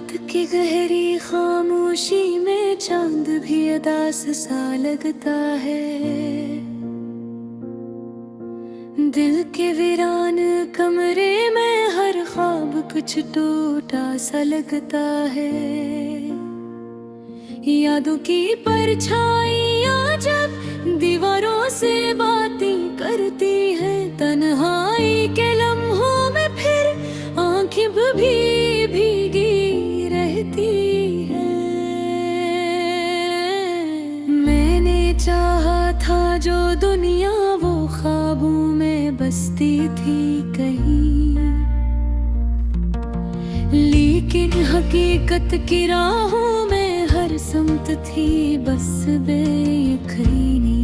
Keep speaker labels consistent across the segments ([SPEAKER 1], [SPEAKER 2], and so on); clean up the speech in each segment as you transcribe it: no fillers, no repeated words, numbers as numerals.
[SPEAKER 1] रात की गहरी खामोशी में चांद भी उदास सा लगता है। दिल के वीरान कमरे में हर ख्वाब कुछ टूटा सा लगता है। यादों की परछाइयाँ जब दीवारों से बातें करती हैं, तन्हाई के लम्हों में फिर आंखें भी भीगी रहती हैं। मैंने चाहा था जो दुनिया वो ख्वाबों में बसती थी कहीं, लेकिन हकीकत की राहों में हर समत थी बस बेयकीनी।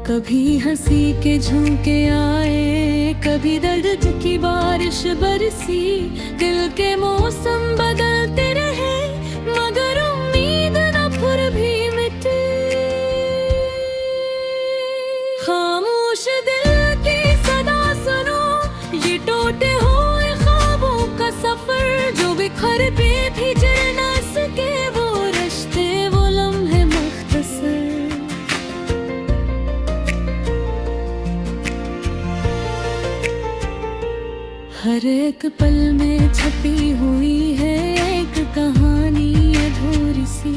[SPEAKER 1] कभी हंसी के झोंके आए, कभी दर्द की बारिश बरसी। दिल के मौसम बदलते रहे मगर उम्मीद न फिर भी मिटी। खामोश दिल की सदा सुनो, ये टूटे हुए ख्वाबों का सफर। जो बिखर पे भी जल ना सके वो रिश्ते, वो लम्हे मुख्तसर। हर एक पल में छपी हुई है एक कहानी अधूरी सी।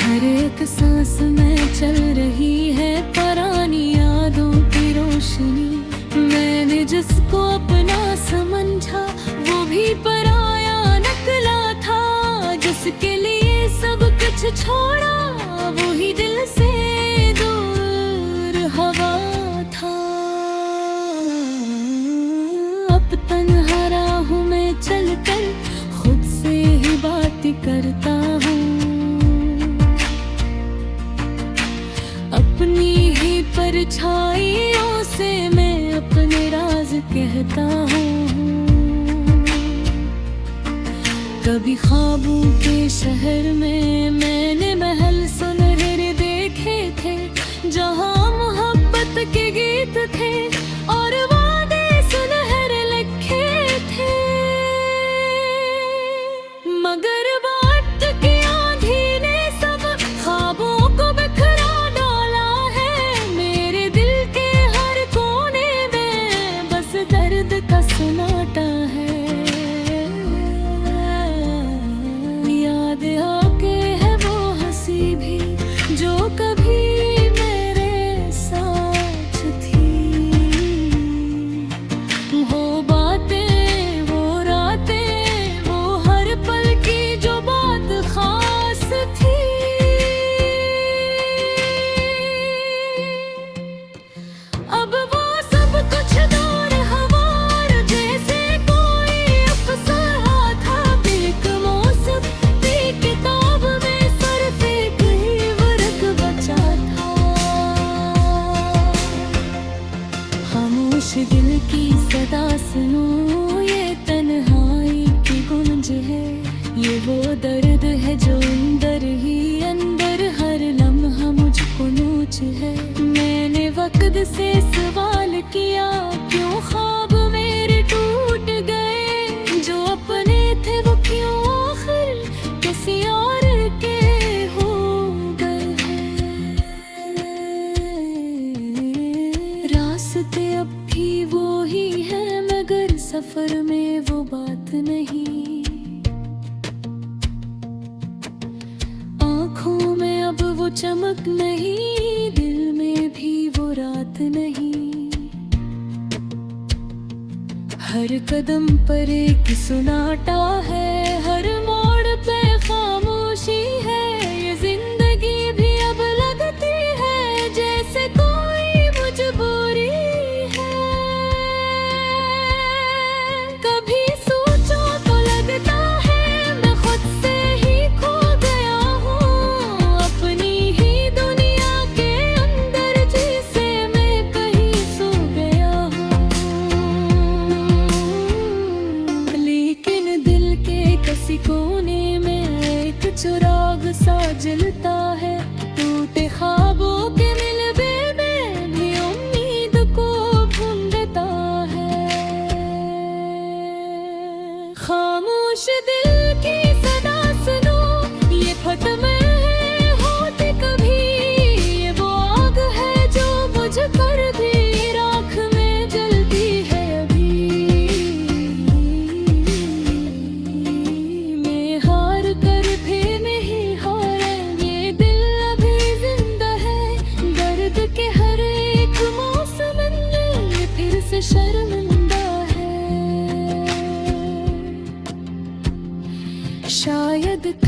[SPEAKER 1] हर एक सांस में चल रही है पुरानी यादों की रोशनी। मैंने जिसको अपना समझा वो भी पराया निकला था। जिसके लिए सब कुछ छोड़ा वो ही दिल से दूर हवा था। अब तन्हा राहों में चलकर खुद से ही बात करता हूँ। अपनी ही परछाइयों से मैं अपने राज कहता हूँ। कभी ख्वाबों के शहर में मैंने महल सुनहरे देखे थे, जहाँ मोहब्बत के गीत थे और वादे सुनहरे लिखे थे। मगर वक्त की आंधी ने सब ख्वाबों को बिखरा डाला है। मेरे दिल के हर कोने में बस दर्द का सन्नाटा है। याद आके है वो हंसी भी जो कभी मेरे साथ थी। वो बातें, वो रातें, वो हर पल की जो बात खास थी। अब वो सब कुछ दूर हवार, जैसे कोई अफसाना था। एक मौसम की किताब में सिर्फ एक ही वर्ग बचा था। खामोश दिल की सदा सुनो, ये तन्हाई की गूंज है। ये वो दर्द है जो अंदर ही अंदर हर लम्हा मुझको नोच है। मैंने वक्त से सवाल किया क्यों ख्वाब मेरे टूट गए। जो अपने थे वो क्यों आखिर किसी और के हो गए। रास्ते अब भी वो ही है मगर सफर में वो बात नहीं। आँखों में अब वो चमक नहीं, दिल में भी वो रात नहीं। हर कदम पर एक सुनाटा है, हर मोड़ पे खामोशी है। ये जिंदगी भी अब लगती है जैसे कोई मजबूरी है। कभी सोचो तो लगता है मैं खुद से ही खो गया हूँ। अपनी ही दुनिया के अंदर जैसे मैं कहीं सो गया हूँ। लेकिन दिल के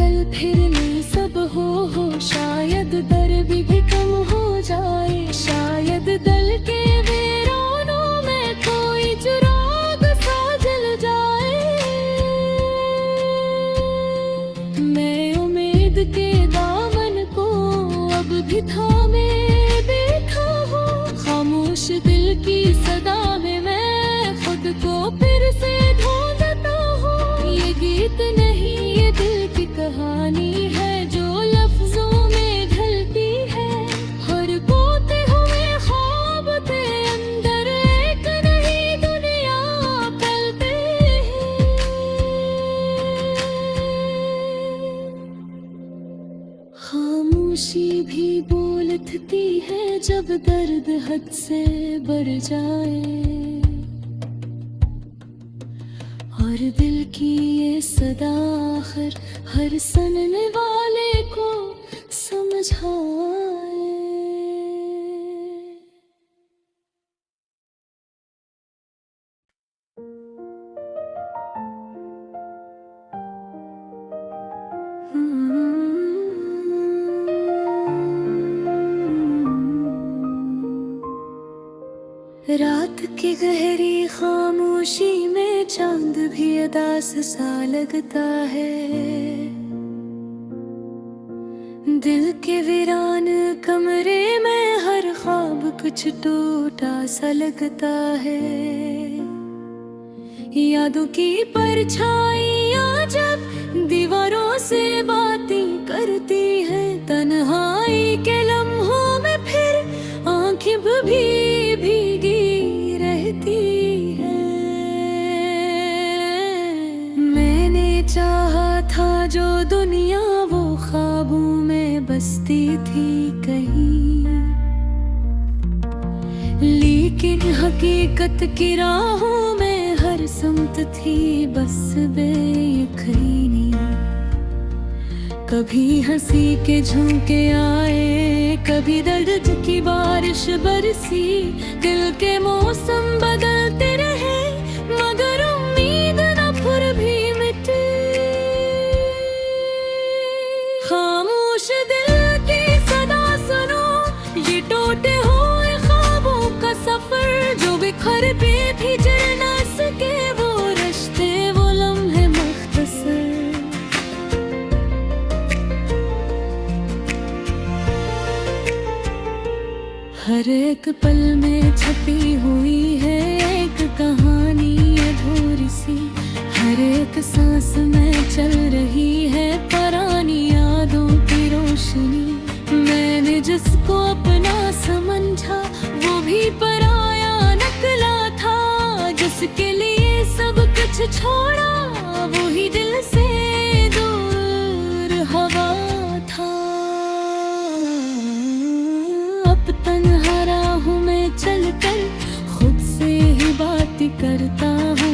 [SPEAKER 1] कल फिर नहीं सब हो शायद दर्द भी कम हो जाए, शायद दिल के वीरानों में कोई चिराग सा जल जाए। मैं उम्मीद के दामन को अब भी थामे बैठा हूँ, खामोश दिल की सदा में मैं खुद को फिर से ढूंढता हूँ। ये गीत नहीं ये दिल की कहानी है जो लफ्जों में ढलती है, हर बोते हुए ख्वाब थे अंदर एक नई दुनिया पलते हैं। खामोशी भी बोलती है जब दर्द हद से बढ़ जाए, और दिल की ये सदा आखिर हर सुनने वाले को समझाए। रात की गहरी खामोशी में चांद भी उदास सा लगता है, दिल के वीरान कमरे में हर ख्वाब कुछ टूटा सा लगता है। यादों की परछाइयाँ जब दीवारों से बातें करती हैं, तन्हाई के लम्हों में फिर आंखें भी भीगी रहती है। मैंने चाहा था जो दुनिया वो ख्वाबों में बसती थी कहीं, लेकिन हकीकत की राहों में हर समत थी बस बेयकीनी। कभी हंसी के झोंके आए, कभी दर्द की बारिश बरसी, दिल के मौसम बदलते रहे मगर उम्मीद न फिर भी मिटी। खामोश दिल की सदा सुनो, ये टूटे हुए ख्वाबों का सफर जो बिखर पे भी जल ना सके, वो रिश्ते वो लम्हे मुख्तसर। हर एक पल में छपी हुई है एक कहानी अधूरी सी, हर एक सांस में चल रही है पुरानी यादों की रोशनी। मैंने जिसको अपना समझा वो भी पराया निकला था, जिसके लिए सब कुछ छोड़ा वो ही दिल से दूर हवा था। अब तन्हा राहों में चलकर खुद से ही बात करता हूँ,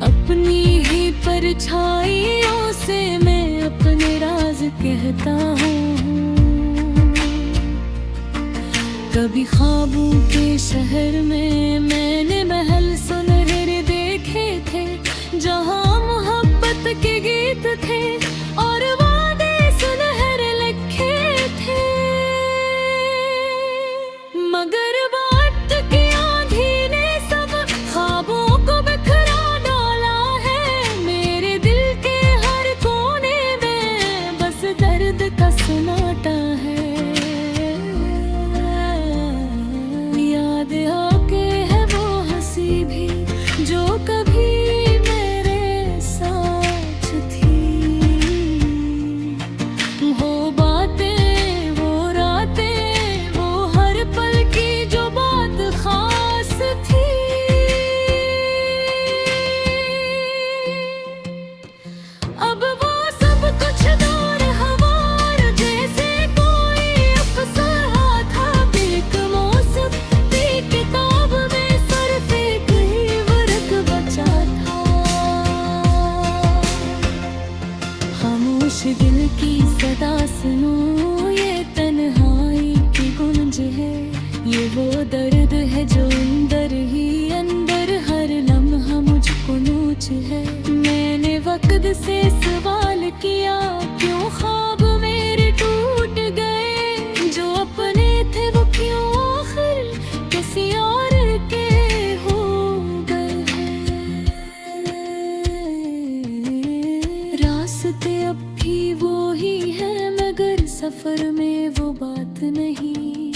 [SPEAKER 1] अपनी ही परछाइयों से मैं अपने राज कहता हूँ। कभी ख्वाबों के शहर में मैंने महल सुनहरे देखे थे, जहाँ मोहब्बत के गीत थे और वादे सुनहरे लिखे थे, मगर वक्त की आंधी ने सब ख्वाबों को बिखरा डाला है। मेरे दिल के हर कोने में बस दर्द का सन्नाटा है। याद आके है वो हंसी भी जो कभी मेरे साथ थी, वो बातें वो रातें वो हर पल की जो बात खास थी। अब वो सब कुछ दूर हवार जैसे कोई अफसाना था, एक मौसम की किताब में सिर्फ एक ही वर्ग बचा था। खामोश दिल की सदा सुनो, ये तन्हाई की गूंज है, ये वो दर्द है जो अंदर ही अंदर हर लम्हा मुझको नोच है। मैं खुद से सवाल किया, क्यों ख्वाब मेरे टूट गए, जो अपने थे वो क्यों आखिर किसी और के हो गए। रास्ते अब भी वो ही है मगर सफर में वो बात नहीं।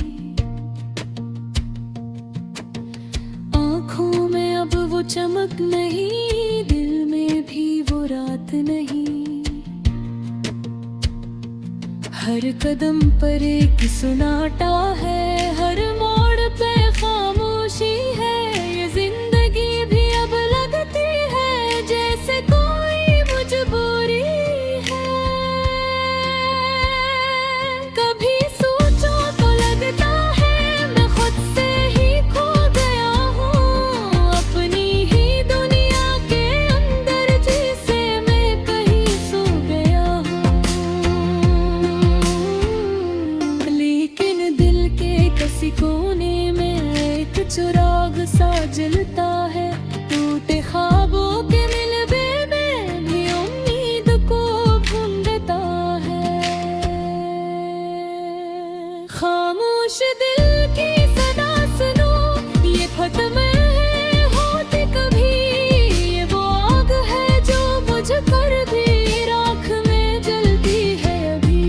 [SPEAKER 1] आँखों में अब वो चमक नहीं, दिल में भी वो रात नहीं। हर कदम पर एक सुनाटा है, हर मोड़ पे खामोशी है। ये जिंदगी भी अब लगती है जैसे कोई मजबूरी है। कभी सोचो तो लगता है मैं खुद से ही खो गया हूँ, अपनी ही दुनिया के अंदर जैसे मैं कहीं सो गया हूँ। लेकिन दिल के किसी कोने में एक चिराग सा जलता है, टूटे ख्वाबों के मिलबे में भी उम्मीद को ढूंढता है। खामोश दिल की सदा सुनो, ये खत्म है होते कभी, ये वो आग है जो बुझ कर भी राख में जलती है अभी।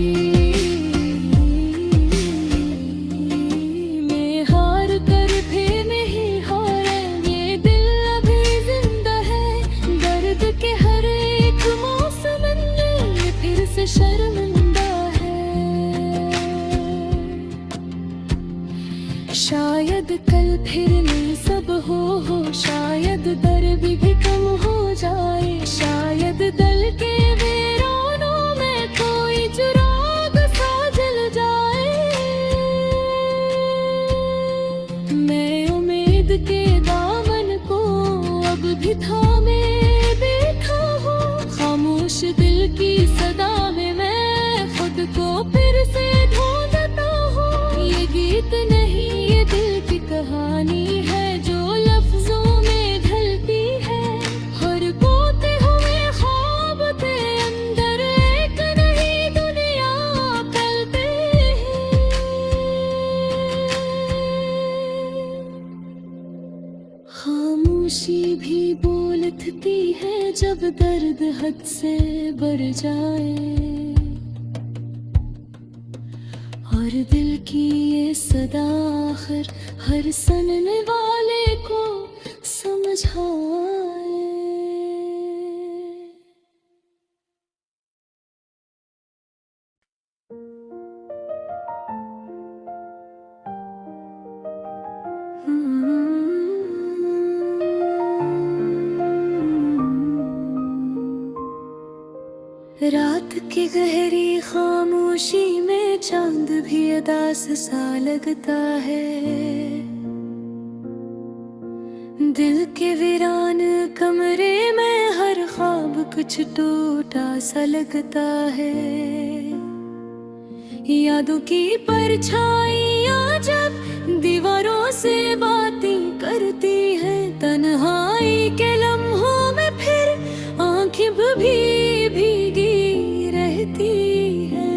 [SPEAKER 1] मैं हार कर फिर नहीं हारा, ये दिल अभी जिंदा है। दर्द के हर एक मौसम में ये फिर से शर्मिंदा है। शायद कल फिर नहीं सब हो, शायद दर्द भी कम हो जाए, शायद दिल के वीरानों में कोई चिराग सा जल जाए। मैं उम्मीद के दामन को अब भी थामे बैठा हूँ, खामोश दिल की सदा में मैं खुद को फिर से ढूंढता हूँ। ये गीत नहीं ये दिल की कहानी है जो लफ्जों में ढलती है। हर खोते हुए ख्वाब के अंदर एक नई दुनिया पलते हैं। खामोशी भी बोलती है जब दर्द हद से बढ़ जाए, और दिल की ये सदा आखिर हर सुनने वाले को समझाए। रात की गहरी खामोशी में चांद भी उदास सा लगता है। दिल के वीरान कमरे में हर ख्वाब कुछ टूटा सा लगता है। यादों की परछाइयाँ जब दीवारों से बातें करती है, तन्हाई के लम्हों में फिर आंखें भी भीगी रहती है।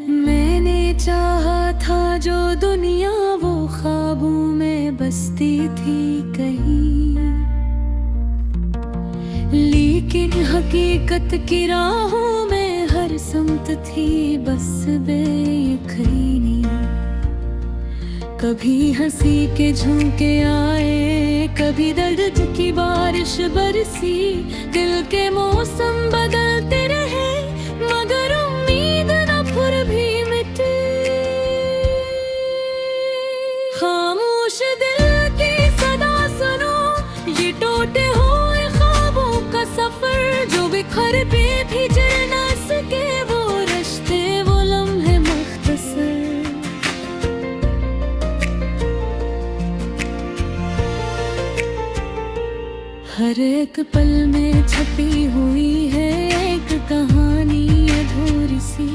[SPEAKER 1] मैंने चाहा था जो दुनिया वो ख्वाबों में बसती थी कहीं, लेकिन हकीकत की राहों में हर समत थी बस बेयकीनी। कभी हंसी के झोंके आए, कभी दर्द की बारिश बरसी। दिल के मौसम बदलते रहे मगर उम्मीद न फिर भी मिटी। खामोश दिल की सदा सुनो, ये टूटे हुए ख्वाबों का सफर जो बिखर पे भी जल ना सके। वो रिश्ते वो लम्हे मुख्तसर, हर एक पल में छपी हुई है एक कहानी अधूरी सी।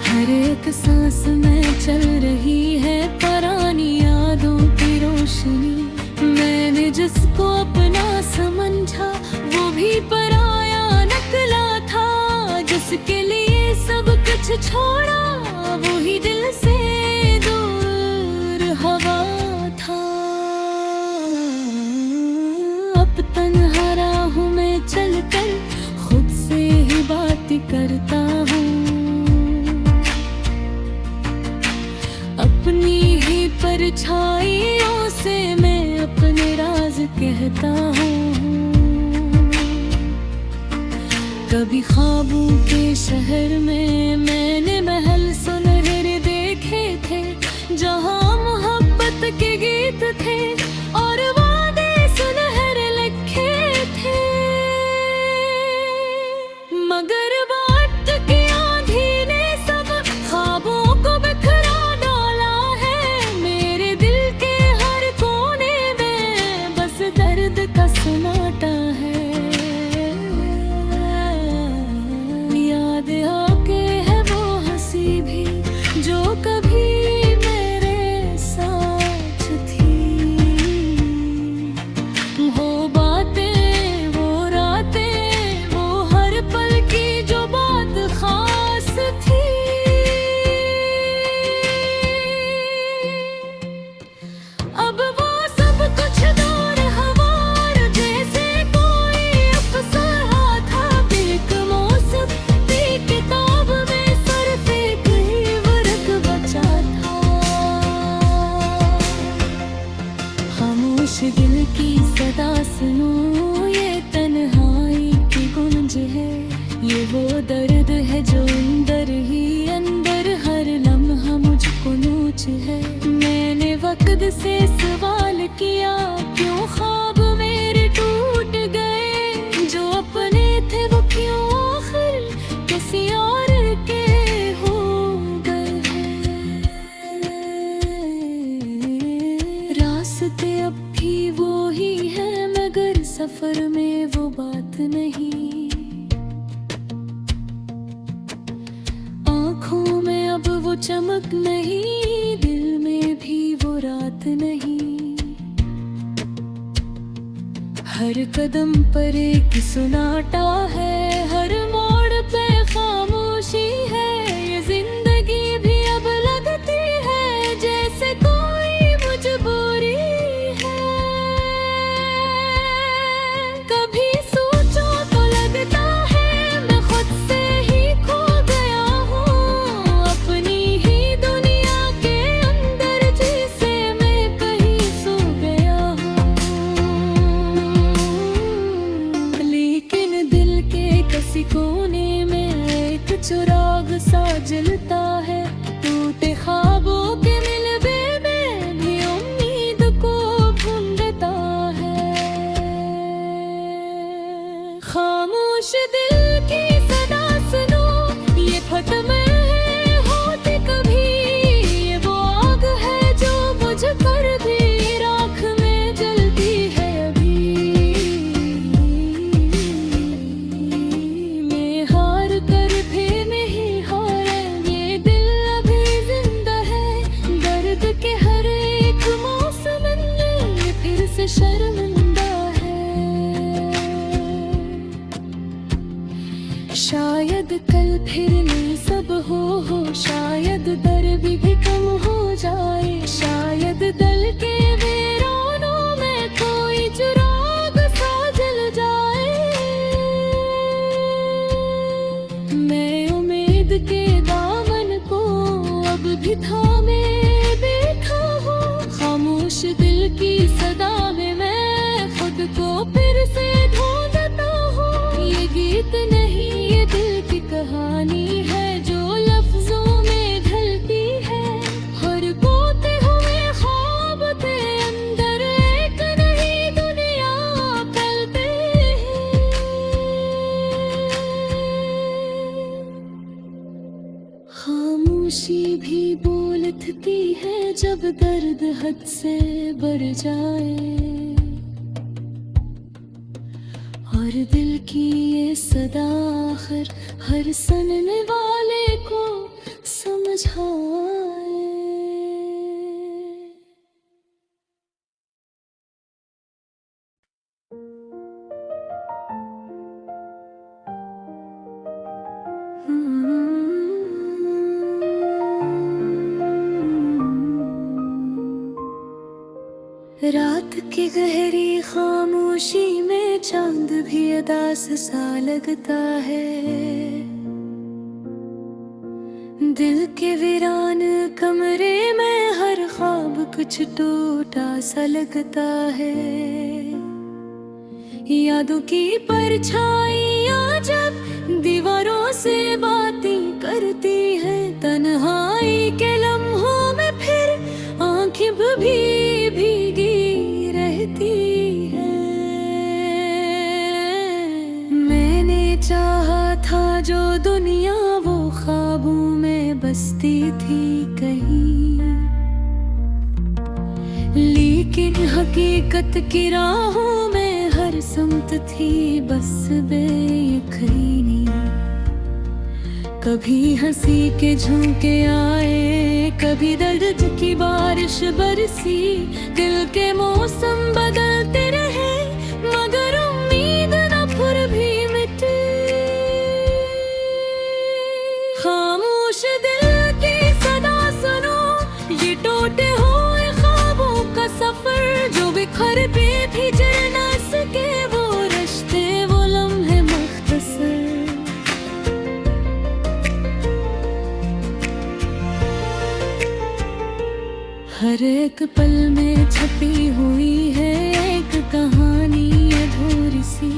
[SPEAKER 1] हर एक सांस में चल रही है पुरानी यादों की रोशनी। मैंने जिसको अपना समझा वो भी पराया नकला था, जिसके लिए सब कुछ छोड़ा वही दिल से दूर हवा था। अब तन्हा राहों में चलकर खुद से ही बात करता हूँ, अपनी ही परछाइयों से मैं अपने राज कहता हूँ। कभी ख्वाबों के शहर में मैंने महल सुनहरे देखे थे, जहाँ मोहब्बत के गीत थे और वादे सुनहरे लिखे थे। मगर बात की आंधी ने सब ख्वाबों को बिखरा डाला है। मेरे दिल के हर कोने में बस दर्द का सन्नाटा है। याद आके है वो हंसी भी जो कभी मेरे साथ थी, वो बातें वो रातें वो हर पल की जो बात खास थी। अब वो सब कुछ दूर हवार जैसे कोई अफसाना था। बेकमौसम किताब में सिर्फ एक ही वर्क बचा था। खामोश दिल की सदा सुनो, ये तन्हाई की गूंज है। ये वो दर्द है जो अंदर ही अंदर हर लम्हा मुझको नोच है। मैंने वक्त से सवाल किया, क्यों ख्वाब मेरे टूट गए। जो अपने थे वो क्यों आखिर किसी और के हो गए। रास्ते अब भी वो ही है, मगर सफर में वो बात नहीं। आँखों में अब वो चमक नहीं, दिल में भी वो रात नहीं। हर कदम पर एक सुनाटा है, हर मोड़ पे खामोशी है। ये जिंदगी भी अब लगती है जैसे कोई मजबूरी है। कभी सोचो तो लगता है मैं खुद से ही खो गया हूँ, अपनी ही दुनिया के अंदर जैसे मैं कहीं सो गया हूँ। लेकिन दिल के किसी कोने में एक चिराग सा जलता है। टूटे ख्वाबों के मिलबे में भी उम्मीद को ढूंढता है। खामोश दिल की सदा सुनो, ये खत्म है होते कभी। ये वो आग है जो मुझ पर भी राख में जलती है अभी। मैं हार कर भी नहीं हारा, ये दिल अभी जिंदा है। दर्द के हर एक मौसम में ये फिर से शर्मिंदा है। शायद कल फिर नहीं सब हो, शायद दर्द भी कम हो जाए। शायद दिल के वीरानों में कोई चिराग सा जल जाए। मैं उम्मीद के दामन को अब भी थामे बैठा हूँ। खामोश दिल की सदा में मैं खुद को फिर से ढूंढता हूँ। ये गीत नहीं ये दिल की कहानी है जो लफ्जों में ढलती है। हर खोते हुए ख्वाब थे अंदर एक नई दुनिया फैलते हैं। खामोशी भी बोलती है जब दर्द हद से बढ़ जाए। और दिल की ये सदा आखिर हर सुनने वाले को समझाए। रात की गहरी खामोशी में चांद भी उदास सा लगता है। दिल के वीरान कमरे में हर ख्वाब कुछ टूटा सा लगता है। यादों की परछाइयाँ जब दीवारों से बातें करती हैं, तन्हाई के लम्हों में फिर आंखें भी भीगी रहती है। मैंने चाहा था जो दुनिया वो ख्वाबों में बसती थी कहीं, लेकिन हकीकत की राहों में हर समत थी बस बेयकीनी। कभी हंसी के झोंके आए, कभी दर्द की बारिश बरसी। दिल के मौसम बदलते रहे मगर उम्मीद न फिर भी मिटी। खामोश दिल की सदा सुनो, ये टूटे हुए ख्वाबों का सफर। जो बिखर पे भी जल न सके वो रिश्ते, वो लम्हे मुख्तसर। हर एक पल में छपी हुई है एक कहानी अधूरी सी।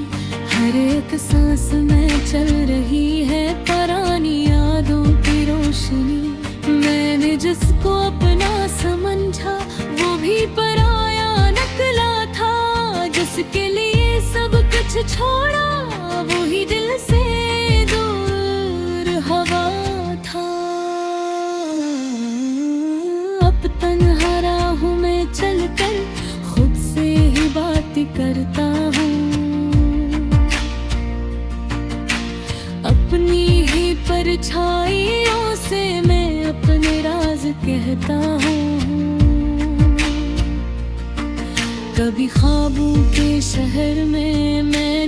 [SPEAKER 1] हर एक सांस में चल रही है पुरानी यादों की रोशनी। मैंने जिसको अपना समझा वो भी पराया निकला था। जिसके लिए सब कुछ छोड़ा वो ही दिल से दूर हवा था। अब तन्हा राहों में चलकर खुद से ही बात करता हूँ। अपनी ही परछाइयों से मैं अपने राज कहता हूँ। कभी ख्वाबों के शहर में मैं